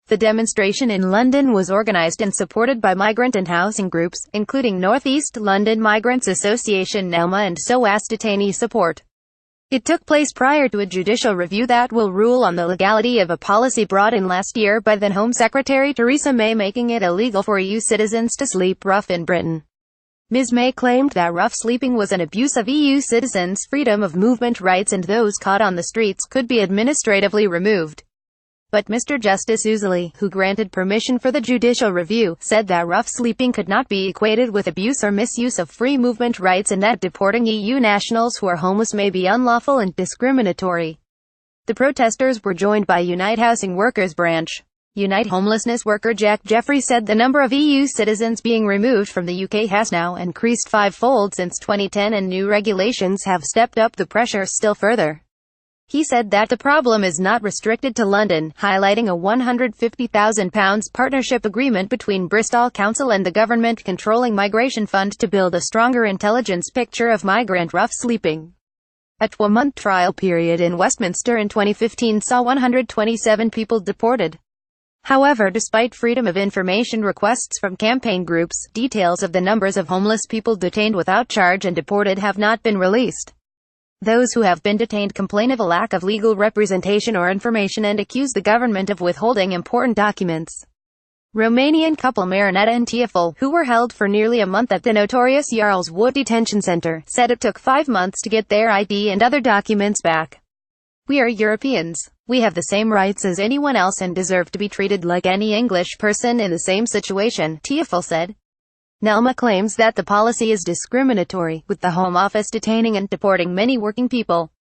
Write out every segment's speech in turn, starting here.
The demonstration in London was organised and supported by migrant and housing groups, including North East London Migrants Association NELMA and SOAS Detainee Support. It took place prior to a judicial review that will rule on the legality of a policy brought in last year by then Home Secretary Theresa May, making it illegal for EU citizens to sleep rough in Britain. Ms. May claimed that rough sleeping was an abuse of EU citizens' freedom of movement rights and those caught on the streets could be administratively removed. But Mr. Justice Uzali, who granted permission for the judicial review, said that rough sleeping could not be equated with abuse or misuse of free movement rights and that deporting EU nationals who are homeless may be unlawful and discriminatory. The protesters were joined by Unite Housing Workers Branch. Unite homelessness worker Jack Jeffrey said the number of EU citizens being removed from the UK has now increased fivefold since 2010 and new regulations have stepped up the pressure still further. He said that the problem is not restricted to London, highlighting a £150,000 partnership agreement between Bristol Council and the government-controlling Migration Fund to build a stronger intelligence picture of migrant rough sleeping. A 12-month trial period in Westminster in 2015 saw 127 people deported. However, despite freedom of information requests from campaign groups, details of the numbers of homeless people detained without charge and deported have not been released. Those who have been detained complain of a lack of legal representation or information and accuse the government of withholding important documents. Romanian couple Marinetta and Teofil, who were held for nearly a month at the notorious Jarl's Wood detention center, said it took 5 months to get their ID and other documents back. "We are Europeans. We have the same rights as anyone else and deserve to be treated like any English person in the same situation," Teofil said. NELMA claims that the policy is discriminatory, with the Home Office detaining and deporting many working people.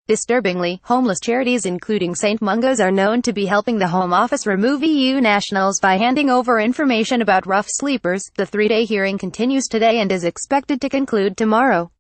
Disturbingly, homeless charities including St. Mungo's are known to be helping the Home Office remove EU nationals by handing over information about rough sleepers. The 3-day hearing continues today and is expected to conclude tomorrow.